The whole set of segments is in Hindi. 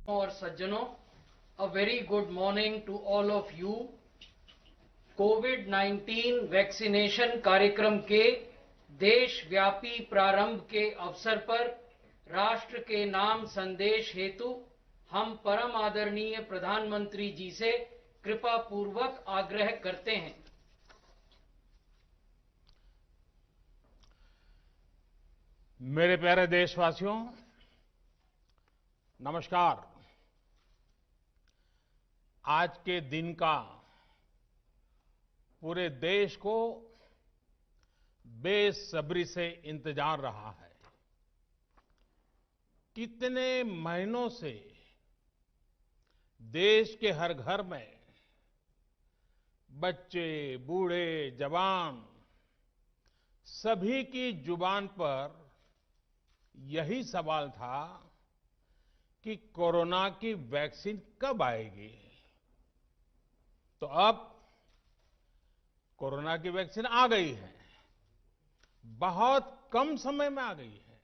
और सज्जनों, a very good morning to all of you. Covid vaccination कार्यक्रम के देशव्यापी प्रारंभ के अवसर पर राष्ट्र के नाम संदेश हेतु हम परम आदरणीय प्रधानमंत्री जी से कृपा पूर्वक आग्रह करते हैं। मेरे प्यारे देशवासियों, नमस्कार। आज के दिन का पूरे देश को बेसब्री से इंतजार रहा है। कितने महीनों से देश के हर घर में बच्चे, बूढ़े, जवान सभी की जुबान पर यही सवाल था कि कोरोना की वैक्सीन कब आएगी। तो अब कोरोना की वैक्सीन आ गई है, बहुत कम समय में आ गई है।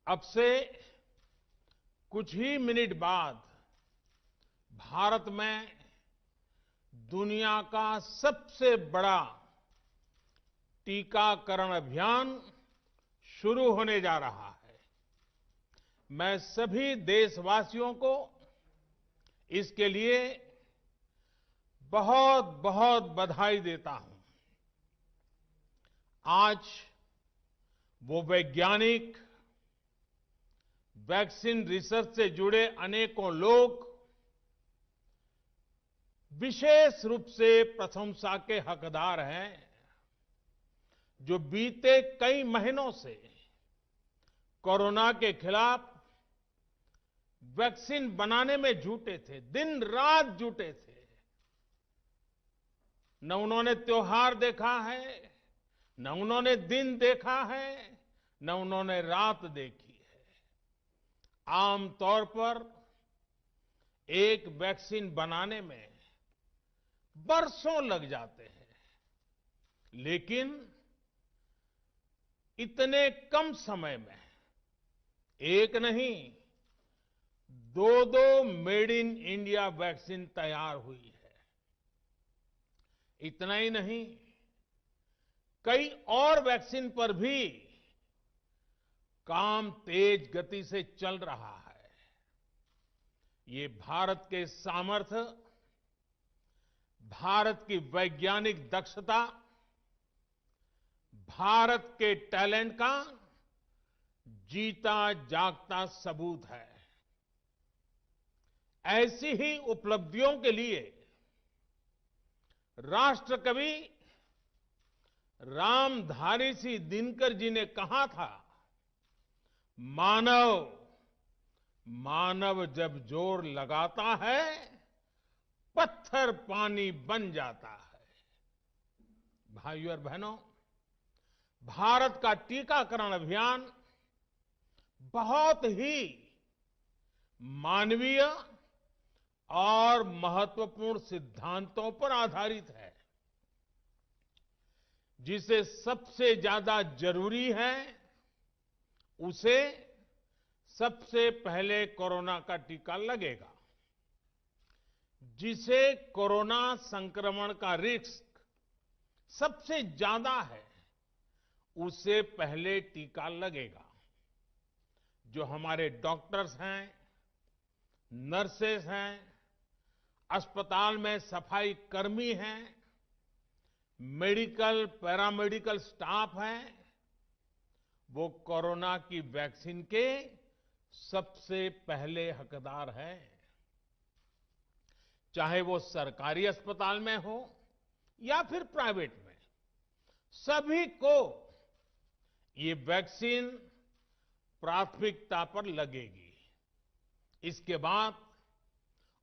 अब से कुछ ही मिनट बाद भारत में दुनिया का सबसे बड़ा टीकाकरण अभियान शुरू होने जा रहा है। मैं सभी देशवासियों को इसके लिए बहुत बहुत बधाई देता हूं। आज वो वैज्ञानिक, वैक्सीन रिसर्च से जुड़े अनेकों लोग विशेष रूप से प्रशंसा के हकदार हैं, जो बीते कई महीनों से कोरोना के खिलाफ वैक्सीन बनाने में जुटे थे, दिन रात जुटे थे। न उन्होंने त्योहार देखा है, न उन्होंने दिन देखा है, न उन्होंने रात देखी है। आमतौर पर एक वैक्सीन बनाने में बरसों लग जाते हैं, लेकिन इतने कम समय में एक नहीं, दो मेड इन इंडिया वैक्सीन तैयार हुई है। इतना ही नहीं, कई और वैक्सीन पर भी काम तेज गति से चल रहा है। ये भारत के सामर्थ्य, भारत की वैज्ञानिक दक्षता, भारत के टैलेंट का जीता जागता सबूत है। ऐसी ही उपलब्धियों के लिए राष्ट्रकवि रामधारी सिंह दिनकर जी ने कहा था, मानव जब जोर लगाता है, पत्थर पानी बन जाता है। भाइयों और बहनों, भारत का टीकाकरण अभियान बहुत ही मानवीय और महत्वपूर्ण सिद्धांतों पर आधारित है। जिसे सबसे ज्यादा जरूरी है, उसे सबसे पहले कोरोना का टीका लगेगा। जिसे कोरोना संक्रमण का रिस्क सबसे ज्यादा है, उसे पहले टीका लगेगा। जो हमारे डॉक्टर्स हैं, नर्सेस हैं, अस्पताल में सफाई कर्मी हैं, मेडिकल, पैरामेडिकल स्टाफ हैं, वो कोरोना की वैक्सीन के सबसे पहले हकदार हैं। चाहे वो सरकारी अस्पताल में हो या फिर प्राइवेट में, सभी को ये वैक्सीन प्राथमिकता पर लगेगी। इसके बाद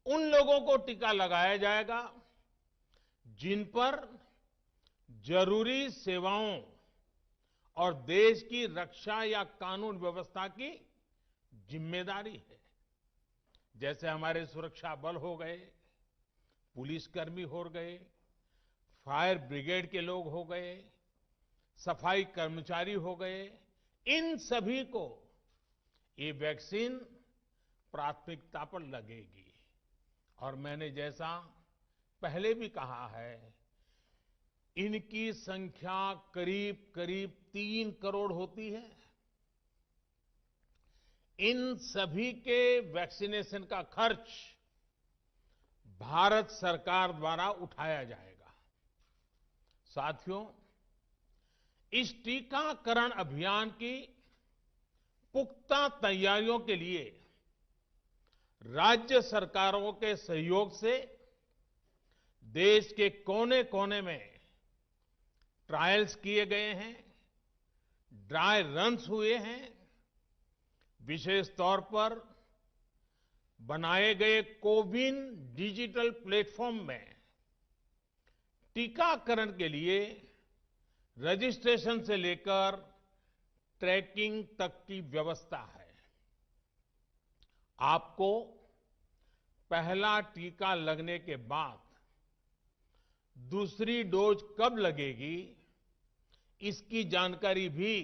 उन लोगों को टीका लगाया जाएगा जिन पर जरूरी सेवाओं और देश की रक्षा या कानून व्यवस्था की जिम्मेदारी है। जैसे हमारे सुरक्षा बल हो गए, पुलिसकर्मी हो गए, फायर ब्रिगेड के लोग हो गए, सफाई कर्मचारी हो गए, इन सभी को ये वैक्सीन प्राथमिकता पर लगेगी। और मैंने जैसा पहले भी कहा है, इनकी संख्या करीब करीब 3 करोड़ होती है। इन सभी के वैक्सीनेशन का खर्च भारत सरकार द्वारा उठाया जाएगा। साथियों, इस टीकाकरण अभियान की पुख्ता तैयारियों के लिए राज्य सरकारों के सहयोग से देश के कोने कोने में ट्रायल्स किए गए हैं, ड्राई रन्स हुए हैं। विशेष तौर पर बनाए गए कोविन डिजिटल प्लेटफॉर्म में टीकाकरण के लिए रजिस्ट्रेशन से लेकर ट्रैकिंग तक की व्यवस्था है। आपको पहला टीका लगने के बाद दूसरी डोज कब लगेगी, इसकी जानकारी भी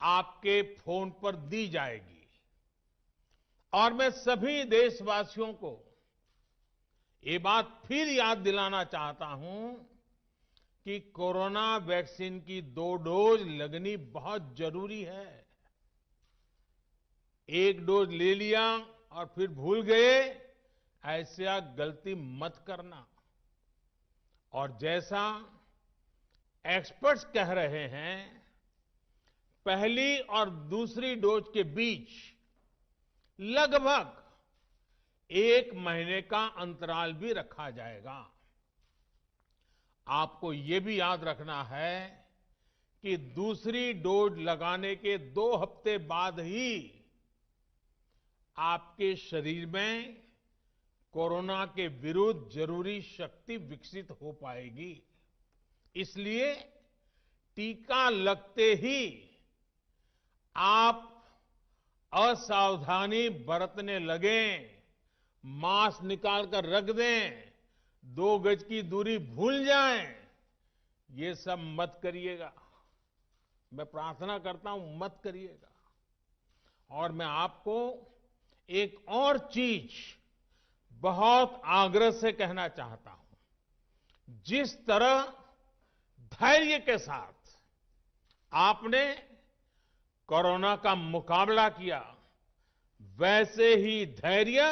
आपके फोन पर दी जाएगी। और मैं सभी देशवासियों को ये बात फिर याद दिलाना चाहता हूं कि कोरोना वैक्सीन की 2 डोज लगनी बहुत जरूरी है। एक डोज ले लिया और फिर भूल गए, ऐसा गलती मत करना। और जैसा एक्सपर्ट्स कह रहे हैं, पहली और दूसरी डोज के बीच लगभग 1 महीने का अंतराल भी रखा जाएगा। आपको ये भी याद रखना है कि दूसरी डोज लगाने के 2 हफ्ते बाद ही आपके शरीर में कोरोना के विरुद्ध जरूरी शक्ति विकसित हो पाएगी। इसलिए टीका लगते ही आप असावधानी बरतने लगें, मास्क निकाल कर रख दें, 2 गज की दूरी भूल जाएं, ये सब मत करिएगा। मैं प्रार्थना करता हूं, मत करिएगा। और मैं आपको एक और चीज बहुत आग्रह से कहना चाहता हूं। जिस तरह धैर्य के साथ आपने कोरोना का मुकाबला किया, वैसे ही धैर्य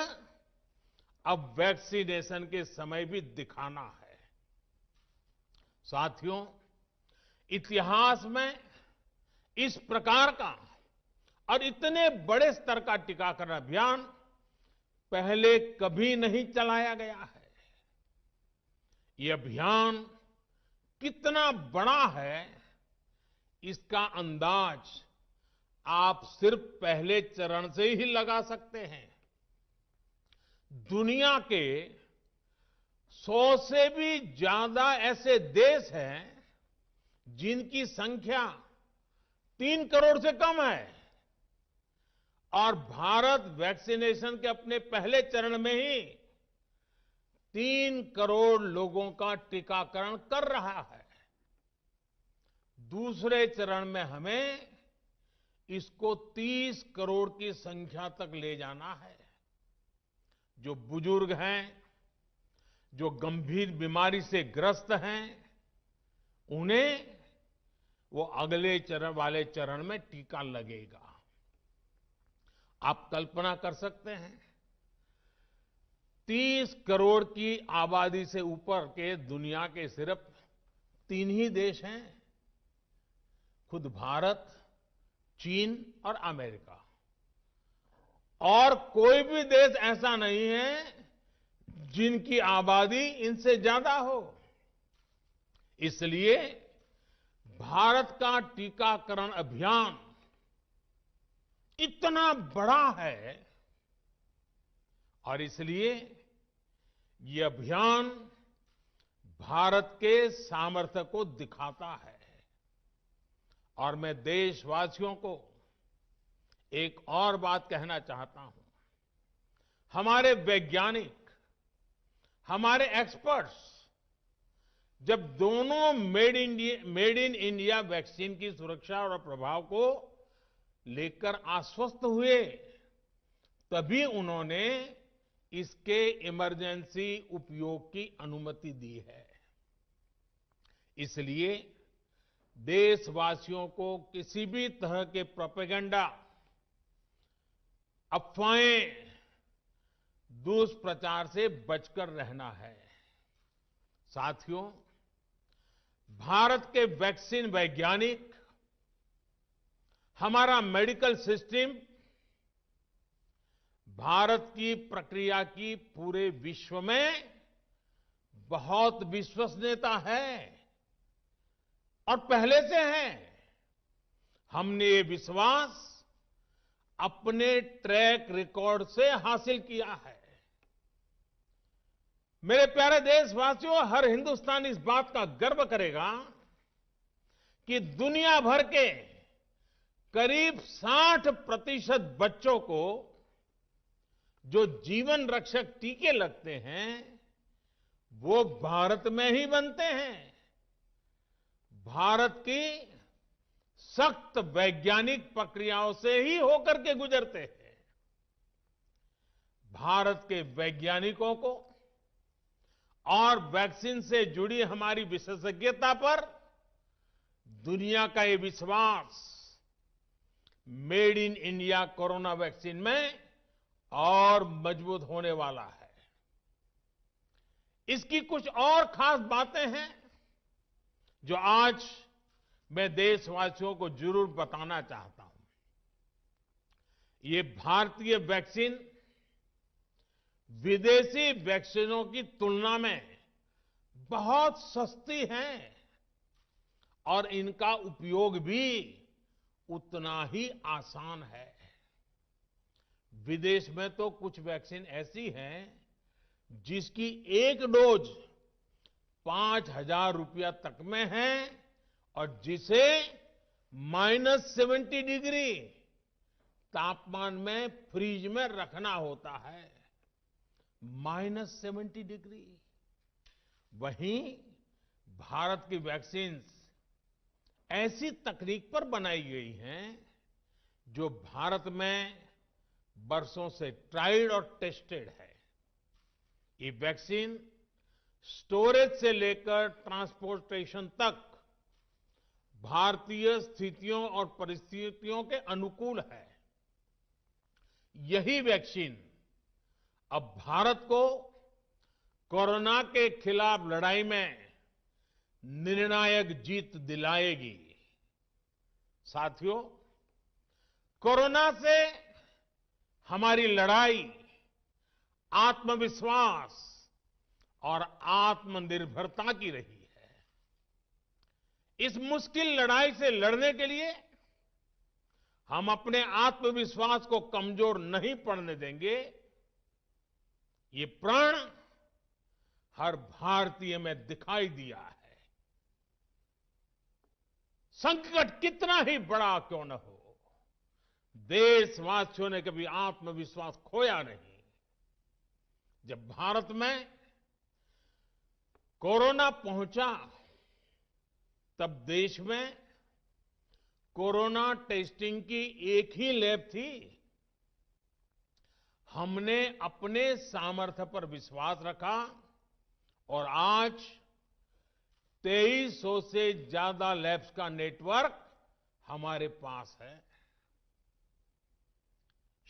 अब वैक्सीनेशन के समय भी दिखाना है। साथियों, इतिहास में इस प्रकार का और इतने बड़े स्तर का टीकाकरण अभियान पहले कभी नहीं चलाया गया है। ये अभियान कितना बड़ा है, इसका अंदाज आप सिर्फ पहले चरण से ही लगा सकते हैं। दुनिया के 100 से भी ज्यादा ऐसे देश हैं जिनकी संख्या 3 करोड़ से कम है, और भारत वैक्सीनेशन के अपने पहले चरण में ही 3 करोड़ लोगों का टीकाकरण कर रहा है। दूसरे चरण में हमें इसको 30 करोड़ की संख्या तक ले जाना है। जो बुजुर्ग हैं, जो गंभीर बीमारी से ग्रस्त हैं, उन्हें वो अगले चरण वाले चरण में टीका लगेगा। आप कल्पना कर सकते हैं, 30 करोड़ की आबादी से ऊपर के दुनिया के सिर्फ 3 ही देश हैं, खुद भारत, चीन और अमेरिका। और कोई भी देश ऐसा नहीं है जिनकी आबादी इनसे ज्यादा हो। इसलिए भारत का टीकाकरण अभियान इतना बड़ा है, और इसलिए ये अभियान भारत के सामर्थ्य को दिखाता है। और मैं देशवासियों को एक और बात कहना चाहता हूं। हमारे वैज्ञानिक, हमारे एक्सपर्ट्स जब दोनों मेड इन इंडिया वैक्सीन की सुरक्षा और प्रभाव को लेकर आश्वस्त हुए, तभी उन्होंने इसके इमरजेंसी उपयोग की अनुमति दी है। इसलिए देशवासियों को किसी भी तरह के प्रोपेगेंडा, अफवाहें, दुष्प्रचार से बचकर रहना है। साथियों, भारत के वैक्सीन वैज्ञानिक, हमारा मेडिकल सिस्टम भारत की प्रक्रिया की पूरे विश्व में बहुत विश्वसनीयता है और पहले से है। हमने ये विश्वास अपने ट्रैक रिकॉर्ड से हासिल किया है। मेरे प्यारे देशवासियों, हर हिंदुस्तानी इस बात का गर्व करेगा कि दुनिया भर के करीब 60% बच्चों को जो जीवन रक्षक टीके लगते हैं वो भारत में ही बनते हैं। भारत की सख्त वैज्ञानिक प्रक्रियाओं से ही होकर के गुजरते हैं। भारत के वैज्ञानिकों को और वैक्सीन से जुड़ी हमारी विशेषज्ञता पर दुनिया का ये विश्वास made in India corona vaccine में और मजबूत होने वाला है। इसकी कुछ और खास बातें हैं जो आज मैं देशवासियों को जरूर बताना चाहता हूं। ये भारतीय वैक्सीन विदेशी वैक्सीनों की तुलना में बहुत सस्ती हैं और इनका उपयोग भी उतना ही आसान है। विदेश में तो कुछ वैक्सीन ऐसी हैं जिसकी एक डोज 5,000 रुपया तक में है और जिसे -70 डिग्री तापमान में फ्रीज में रखना होता है। -70 डिग्री। वहीं भारत की वैक्सीन ऐसी तकनीक पर बनाई गई हैं जो भारत में बरसों से ट्राइड और टेस्टेड है। ये वैक्सीन स्टोरेज से लेकर ट्रांसपोर्टेशन तक भारतीय स्थितियों और परिस्थितियों के अनुकूल है। यही वैक्सीन अब भारत को कोरोना के खिलाफ लड़ाई में निर्णायक जीत दिलाएगी। साथियों, कोरोना से हमारी लड़ाई आत्मविश्वास और आत्मनिर्भरता की रही है। इस मुश्किल लड़ाई से लड़ने के लिए हम अपने आत्मविश्वास को कमजोर नहीं पड़ने देंगे। ये प्रण हर भारतीय में दिखाई दिया है। संकट कितना ही बड़ा क्यों न हो, देशवासियों ने कभी आत्मविश्वास खोया नहीं। जब भारत में कोरोना पहुंचा तब देश में कोरोना टेस्टिंग की एक ही लैब थी। हमने अपने सामर्थ्य पर विश्वास रखा और आज 2300 से ज्यादा लैब्स का नेटवर्क हमारे पास है।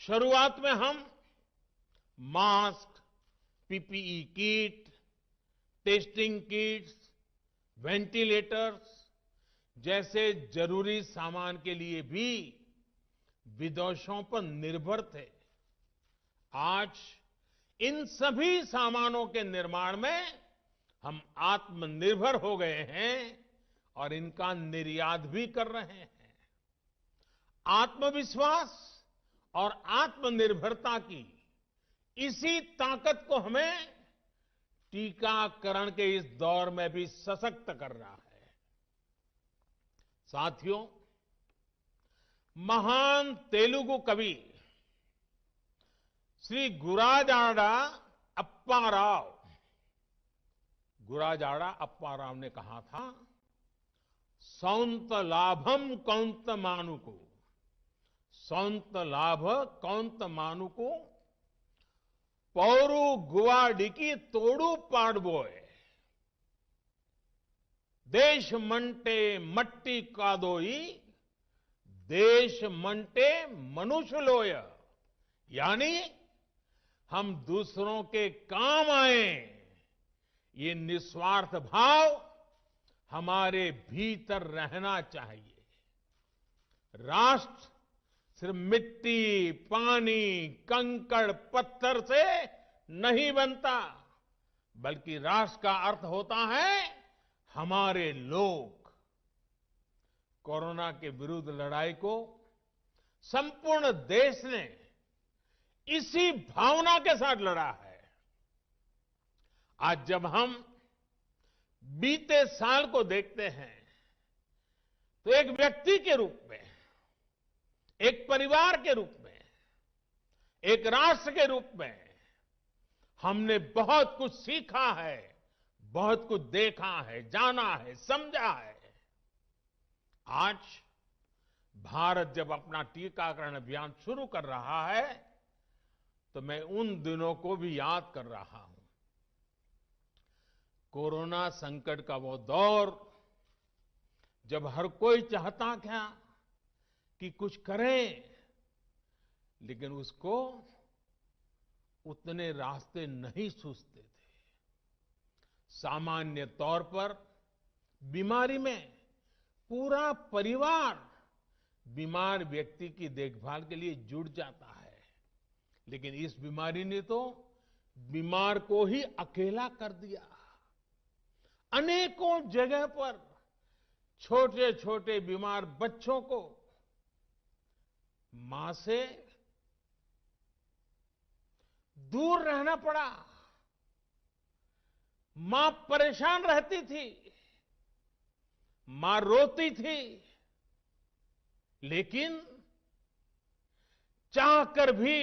शुरुआत में हम mask, PPE kit, testing kits, ventilators जैसे जरूरी सामान के लिए भी विदेशों पर निर्भर थे। आज इन सभी सामानों के निर्माण में हम आत्मनिर्भर हो गए हैं और इनका निर्यात भी कर रहे हैं। आत्मविश्वास और आत्मनिर्भरता की इसी ताकत को हमें टीकाकरण के इस दौर में भी सशक्त कर रहा है। साथियों, महान तेलुगु कवि श्री गुराजाड़ा अप्पा राव ने कहा था, सौंत लाभम कौंत मानुको సొంత లాభ కొంత మానుకు పౌరు గువాడికి తోడు పాడబోయే देश मंटे मट्टी कादोई देश मंटे मनुष्य लोय यानी हम दूसरों के काम आए ये निस्वार्थ भाव हमारे भीतर रहना चाहिए। राष्ट्र सिर्फ मिट्टी पानी कंकड़ पत्थर से नहीं बनता बल्कि राष्ट्र का अर्थ होता है हमारे लोग। कोरोना के विरुद्ध लड़ाई को संपूर्ण देश ने इसी भावना के साथ लड़ा है। आज जब हम बीते साल को देखते हैं तो एक व्यक्ति के रूप में, एक परिवार के रूप में, एक राष्ट्र के रूप में हमने बहुत कुछ सीखा है, बहुत कुछ देखा है, जाना है, समझा है। आज भारत जब अपना टीकाकरण अभियान शुरू कर रहा है तो मैं उन दिनों को भी याद कर रहा हूं। कोरोना संकट का वो दौर जब हर कोई चाहता था कि कुछ करें लेकिन उसको उतने रास्ते नहीं सूझते थे। सामान्य तौर पर बीमारी में पूरा परिवार बीमार व्यक्ति की देखभाल के लिए जुट जाता है, लेकिन इस बीमारी ने तो बीमार को ही अकेला कर दिया। अनेकों जगह पर छोटे छोटे बीमार बच्चों को मां से दूर रहना पड़ा। मां परेशान रहती थी, मां रोती थी, लेकिन चाहकर भी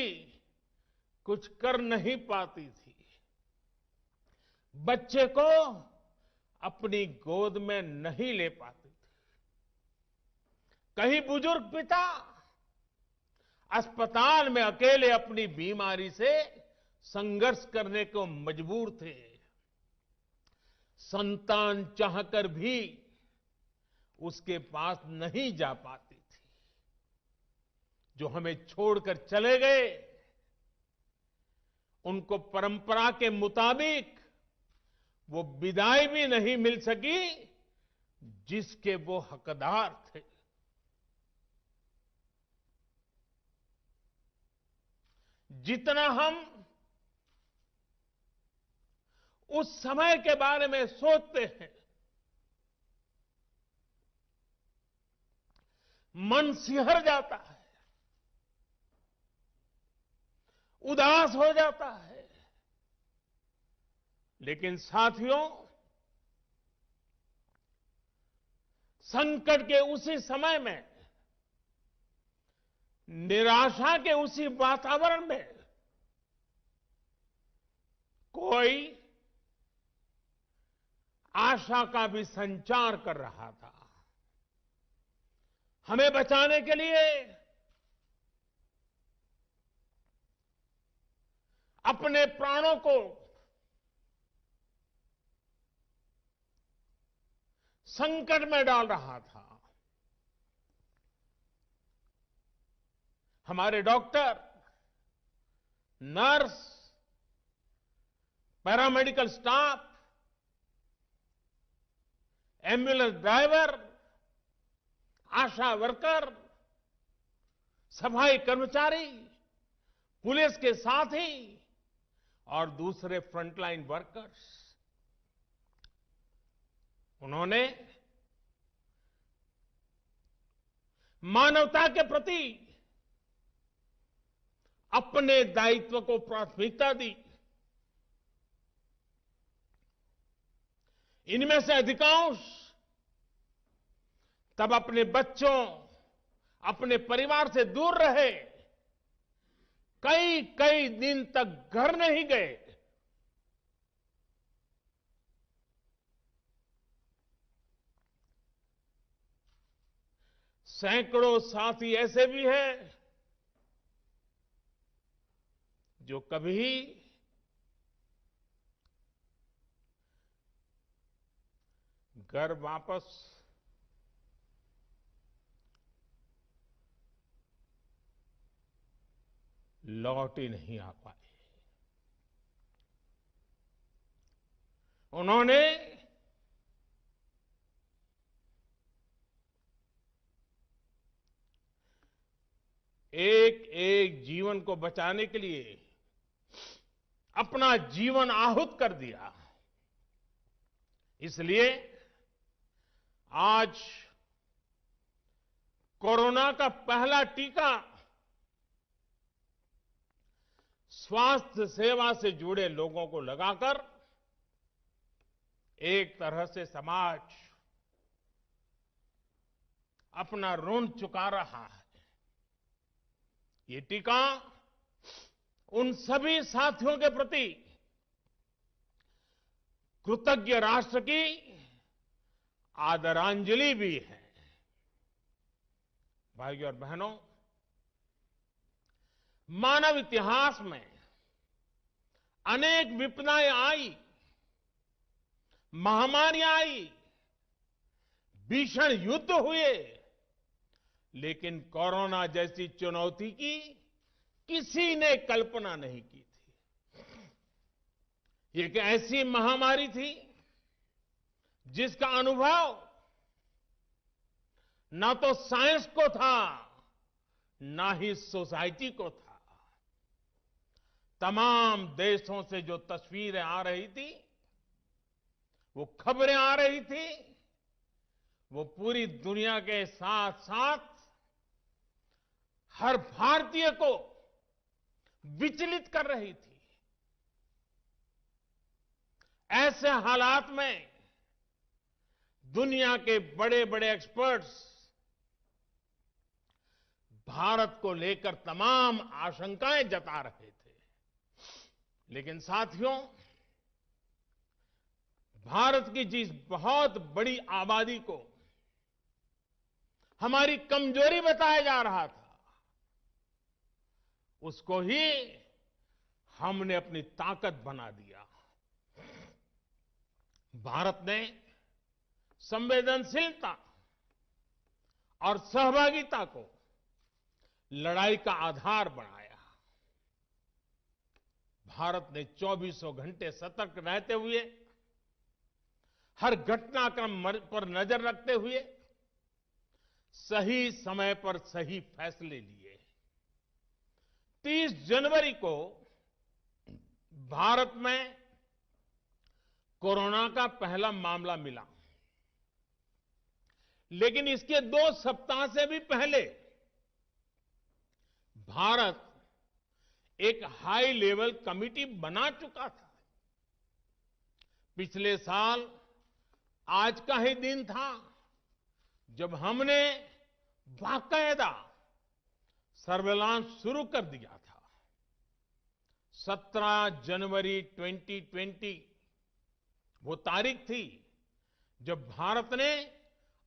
कुछ कर नहीं पाती थी। बच्चे को अपनी गोद में नहीं ले पाती थी। कहीं बुजुर्ग पिता अस्पताल में अकेले अपनी बीमारी से संघर्ष करने को मजबूर थे। संतान चाहकर भी उसके पास नहीं जा पाती थी। जो हमें छोड़कर चले गए उनको परंपरा के मुताबिक वो विदाई भी नहीं मिल सकी जिसके वो हकदार थे। जितना हम उस समय के बारे में सोचते हैं, मन सिहर जाता है, उदास हो जाता है। लेकिन साथियों, संकट के उसी समय में, निराशा के उसी वातावरण में कोई आशा का भी संचार कर रहा था। हमें बचाने के लिए अपने प्राणों को संकट में डाल रहा था। हमारे doctor, nurse, paramedical staff, ambulance driver, ASHA worker, सफाई कर्मचारी, पुलिस के साथी और दूसरे फ्रंटलाइन वर्कर्स, उन्होंने मानवता के प्रति अपने दायित्व को प्राथमिकता दी। इनमें से अधिकांश तब अपने बच्चों, अपने परिवार से दूर रहे, कई कई दिन तक घर नहीं गए। सैकड़ों साथी ऐसे भी हैं जो कभी घर वापस लौट ही नहीं आ पाए। उन्होंने एक एक जीवन को बचाने के लिए अपना जीवन आहूत कर दिया। इसलिए आज कोरोना का पहला टीका स्वास्थ्य सेवा से जुड़े लोगों को लगाकर एक तरह से समाज अपना ऋण चुका रहा है। ये टीका उन सभी साथियों के प्रति कृतज्ञ राष्ट्र की आदरांजलि भी है। भाइयों और बहनों, मानव इतिहास में अनेक विपदाएं आई, महामारियां आई, भीषण युद्ध हुए, लेकिन कोरोना जैसी चुनौती की किसी ने कल्पना नहीं की थी। ये एक ऐसी महामारी थी जिसका अनुभव ना तो साइंस को था, ना ही सोसाइटी को था। तमाम देशों से जो तस्वीरें आ रही थी, वो खबरें आ रही थी, वो पूरी दुनिया के साथ साथ हर भारतीय को विचलित कर रही थी। ऐसे हालात में दुनिया के बड़े बड़े एक्सपर्ट्स भारत को लेकर तमाम आशंकाएं जता रहे थे। लेकिन साथियों, भारत की जिस बहुत बड़ी आबादी को हमारी कमजोरी बताया जा रहा था, उसको ही हमने अपनी ताकत बना दिया। भारत ने संवेदनशीलता और सहभागिता को लड़ाई का आधार बनाया। भारत ने 24 घंटे सतर्क रहते हुए, हर घटनाक्रम पर नजर रखते हुए सही समय पर सही फैसले लिए। 30 जनवरी को भारत में कोरोना का पहला मामला मिला, लेकिन इसके 2 सप्ताह से भी पहले भारत एक हाई लेवल कमिटी बना चुका था। पिछले साल आज का ही दिन था जब हमने बाकायदा सर्वेलांस शुरू कर दिया था। 17 जनवरी 2020 वो तारीख थी जब भारत ने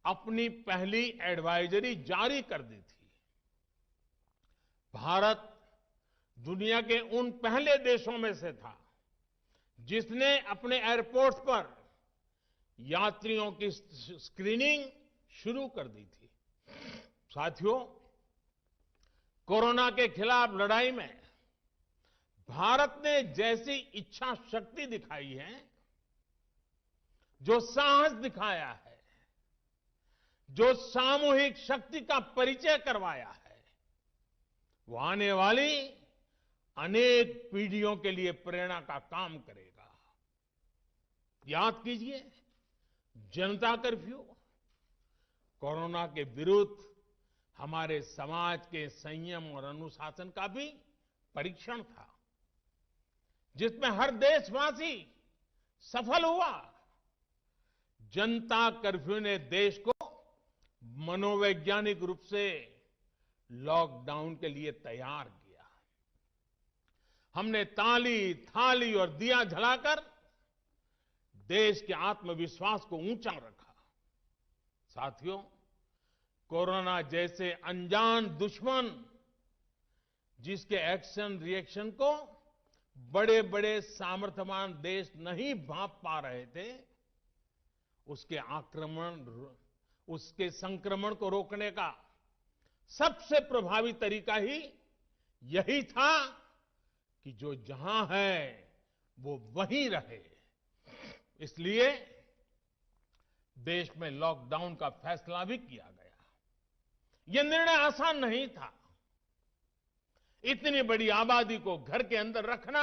अपनी पहली एडवाइजरी जारी कर दी थी। भारत दुनिया के उन पहले देशों में से था जिसने अपने एयरपोर्ट्स पर यात्रियों की स्क्रीनिंग शुरू कर दी थी। साथियों, कोरोना के खिलाफ लड़ाई में भारत ने जैसी इच्छा शक्ति दिखाई है, जो साहस दिखाया है, जो सामूहिक शक्ति का परिचय करवाया है, वो आने वाली अनेक पीढ़ियों के लिए प्रेरणा का काम करेगा। याद कीजिए, जनता कर्फ्यू कोरोना के विरुद्ध हमारे समाज के संयम और अनुशासन का भी परीक्षण था, जिसमें हर देशवासी सफल हुआ। जनता कर्फ्यू ने देश को मनोवैज्ञानिक रूप से लॉकडाउन के लिए तैयार किया। हमने ताली, थाली और दिया जलाकर देश के आत्मविश्वास को ऊंचा रखा। साथियों, कोरोना जैसे अनजान दुश्मन जिसके एक्शन रिएक्शन को बड़े बड़े सामर्थ्यवान देश नहीं भांप पा रहे थे, उसके संक्रमण को रोकने का सबसे प्रभावी तरीका ही यही था कि जो जहां है वो वहीं रहे। इसलिए देश में लॉकडाउन का फैसला भी किया गया। यह निर्णय आसान नहीं था। इतनी बड़ी आबादी को घर के अंदर रखना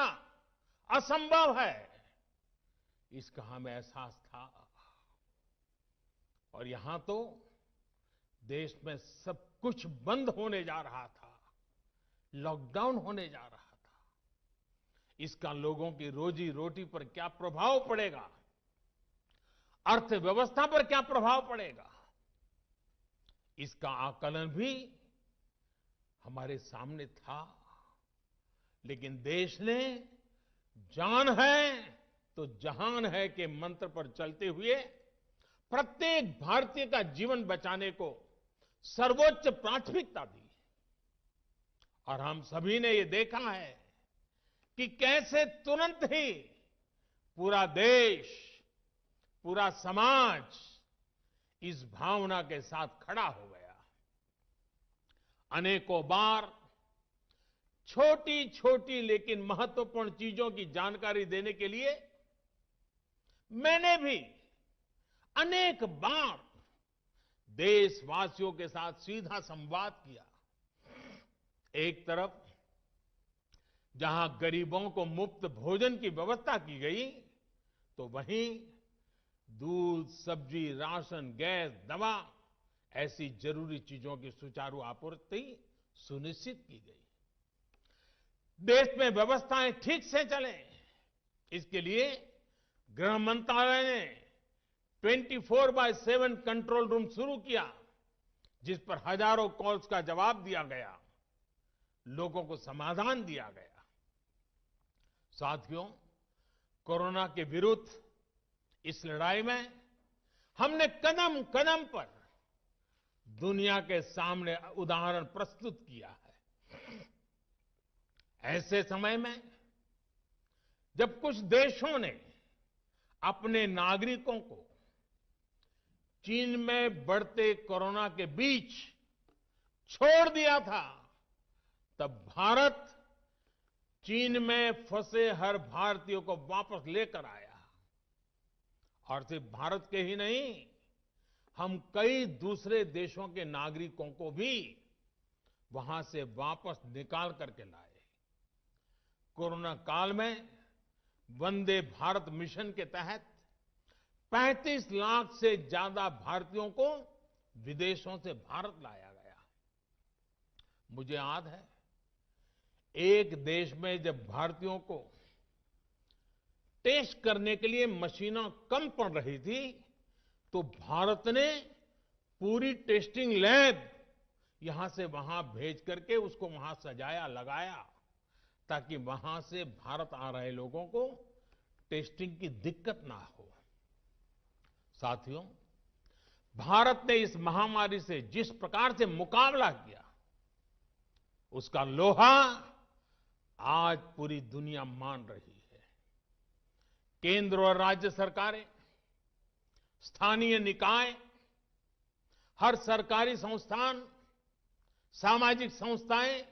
असंभव है, इसका हमें एहसास था। और यहां तो देश में सब कुछ बंद होने जा रहा था, लॉकडाउन होने जा रहा था। इसका लोगों की रोजी रोटी पर क्या प्रभाव पड़ेगा, अर्थव्यवस्था पर क्या प्रभाव पड़ेगा, इसका आकलन भी हमारे सामने था। लेकिन देश ने जान है तो जहान है के मंत्र पर चलते हुए प्रत्येक भारतीय का जीवन बचाने को सर्वोच्च प्राथमिकता दी। और हम सभी ने ये देखा है कि कैसे तुरंत ही पूरा देश, पूरा समाज इस भावना के साथ खड़ा हो गया। अनेकों बार छोटी छोटी लेकिन महत्वपूर्ण चीजों की जानकारी देने के लिए मैंने भी अनेक बार देशवासियों के साथ सीधा संवाद किया। एक तरफ जहां गरीबों को मुफ्त भोजन की व्यवस्था की गई, तो वहीं दूध, सब्जी, राशन, गैस, दवा ऐसी जरूरी चीजों की सुचारू आपूर्ति सुनिश्चित की गई। देश में व्यवस्थाएं ठीक से चलें, इसके लिए गृह मंत्रालय ने 24/7 कंट्रोल रूम शुरू किया, जिस पर हजारों कॉल्स का जवाब दिया गया, लोगों को समाधान दिया गया। साथियों, कोरोना के विरुद्ध इस लड़ाई में हमने कदम कदम पर दुनिया के सामने उदाहरण प्रस्तुत किया है। ऐसे समय में जब कुछ देशों ने अपने नागरिकों को चीन में बढ़ते कोरोना के बीच छोड़ दिया था, तब भारत चीन में फंसे हर भारतीय को वापस लेकर आया। और सिर्फ भारत के ही नहीं, हम कई दूसरे देशों के नागरिकों को भी वहां से वापस निकाल करके लाए। कोरोना काल में वंदे भारत मिशन के तहत 35 लाख से ज्यादा भारतीयों को विदेशों से भारत लाया गया। मुझे याद है, एक देश में जब भारतीयों को टेस्ट करने के लिए मशीनें कम पड़ रही थी, तो भारत ने पूरी टेस्टिंग लैब यहां से वहां भेज करके उसको वहां सजाया, लगाया, ताकि वहां से भारत आ रहे लोगों को टेस्टिंग की दिक्कत ना हो। साथियों, भारत ने इस महामारी से जिस प्रकार से मुकाबला किया, उसका लोहा आज पूरी दुनिया मान रही है। केंद्र और राज्य सरकारें, स्थानीय निकाय, हर सरकारी संस्थान, सामाजिक संस्थाएं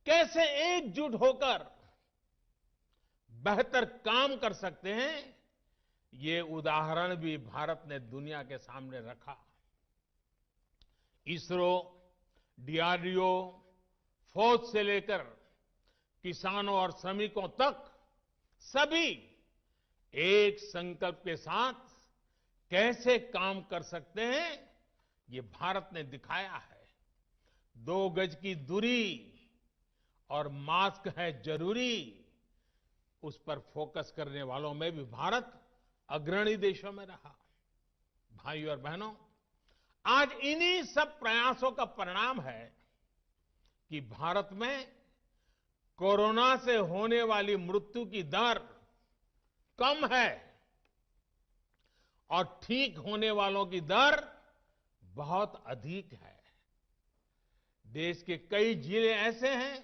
कैसे एकजुट होकर बेहतर काम कर सकते हैं, ये उदाहरण भी भारत ने दुनिया के सामने रखा। इसरो, डीआरडीओ, फौज से लेकर किसानों और श्रमिकों तक सभी एक संकल्प के साथ कैसे काम कर सकते हैं, ये भारत ने दिखाया है। 2 गज की दूरी और मास्क है जरूरी, उस पर फोकस करने वालों में भी भारत अग्रणी देशों में रहा। भाइयों और बहनों, आज इन्हीं सब प्रयासों का परिणाम है कि भारत में कोरोना से होने वाली मृत्यु की दर कम है और ठीक होने वालों की दर बहुत अधिक है। देश के कई जिले ऐसे हैं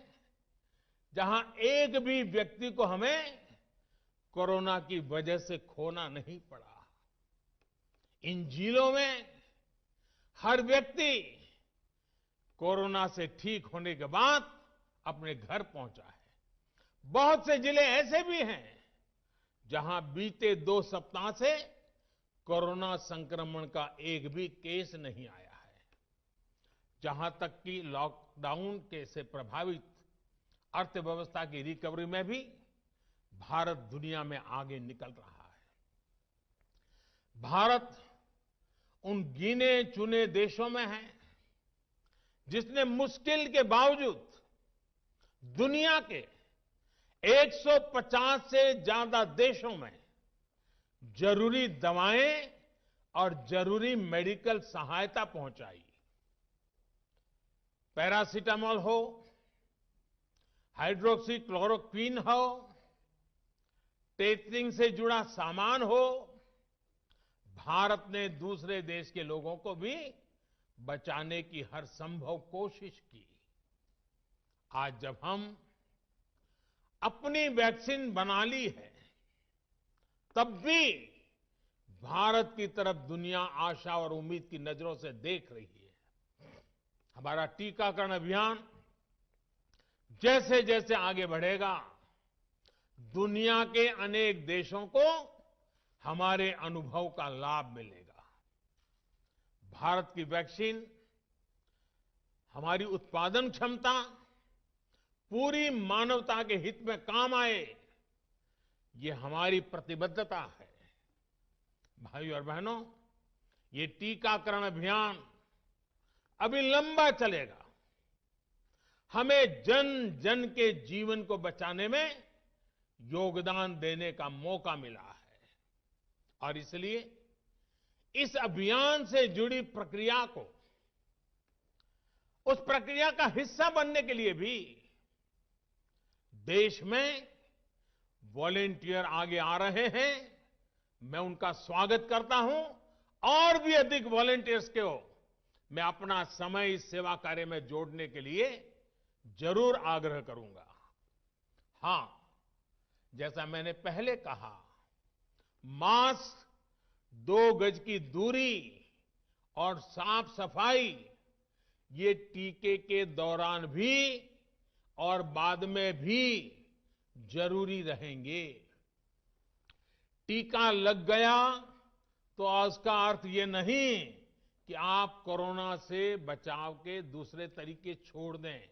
जहां एक भी व्यक्ति को हमें कोरोना की वजह से खोना नहीं पड़ा। इन जिलों में हर व्यक्ति कोरोना से ठीक होने के बाद अपने घर पहुंचा है। बहुत से जिले ऐसे भी हैं जहां बीते 2 सप्ताह से कोरोना संक्रमण का एक भी केस नहीं आया है। जहां तक कि लॉकडाउन के से प्रभावित अर्थव्यवस्था की रिकवरी में भी भारत दुनिया में आगे निकल रहा है। भारत उन गिने चुने देशों में है जिसने मुश्किल के बावजूद दुनिया के 150 से ज्यादा देशों में जरूरी दवाएं और जरूरी मेडिकल सहायता पहुंचाई। पैरासीटामोल हो, हाइड्रोक्सी क्लोरोक्विन हो, टेस्टिंग से जुड़ा सामान हो, भारत ने दूसरे देश के लोगों को भी बचाने की हर संभव कोशिश की। आज जब हम अपनी वैक्सीन बना ली है, तब भी भारत की तरफ दुनिया आशा और उम्मीद की नजरों से देख रही है। हमारा टीकाकरण अभियान जैसे जैसे आगे बढ़ेगा, दुनिया के अनेक देशों को हमारे अनुभव का लाभ मिलेगा। भारत की वैक्सीन, हमारी उत्पादन क्षमता पूरी मानवता के हित में काम आए, ये हमारी प्रतिबद्धता है। भाइयों और बहनों, ये टीकाकरण अभियान अभी लंबा चलेगा। हमें जन जन के जीवन को बचाने में योगदान देने का मौका मिला है और इसलिए इस अभियान से जुड़ी प्रक्रिया को, उस प्रक्रिया का हिस्सा बनने के लिए भी देश में वॉलेंटियर आगे आ रहे हैं। मैं उनका स्वागत करता हूं और भी अधिक वॉलेंटियर्स को मैं अपना समय इस सेवा कार्य में जोड़ने के लिए जरूर आग्रह करूंगा। हां, जैसा मैंने पहले कहा, मास्क, 2 गज की दूरी और साफ सफाई ये टीके के दौरान भी और बाद में भी जरूरी रहेंगे। टीका लग गया तो उसका अर्थ ये नहीं कि आप कोरोना से बचाव के दूसरे तरीके छोड़ दें।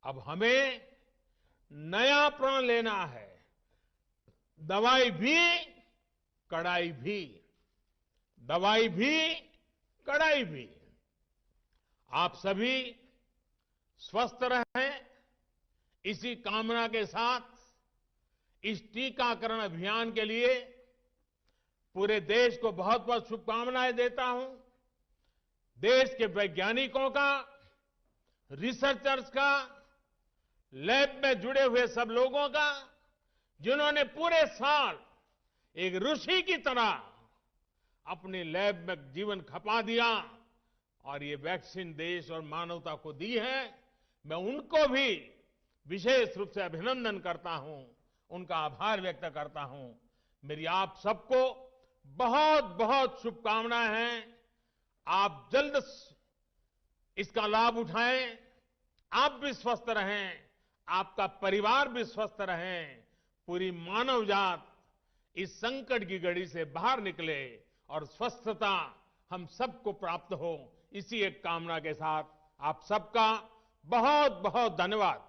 अब हमें नया प्रण लेना है। दवाई भी, कड़ाई भी। दवाई भी, कड़ाई भी। आप सभी स्वस्थ रहें, इसी कामना के साथ इस टीकाकरण अभियान के लिए पूरे देश को बहुत बहुत शुभकामनाएं देता हूं। देश के वैज्ञानिकों का, रिसर्चर्स का, लैब में जुड़े हुए सब लोगों का, जिन्होंने पूरे साल एक ऋषि की तरह अपनी लैब में जीवन खपा दिया और ये वैक्सीन देश और मानवता को दी है। मैं उनको भी विशेष रूप से अभिनंदन करता हूं, उनका आभार व्यक्त करता हूं। मेरी आप सबको बहुत बहुत शुभकामनाएं हैं। आप जल्द इसका लाभ उठाएं, आप भी स्वस्थ रहें, आपका परिवार भी स्वस्थ रहें, पूरी मानव जात इस संकट की घड़ी से बाहर निकले और स्वस्थता हम सबको प्राप्त हो। इसी एक कामना के साथ आप सबका बहुत बहुत धन्यवाद।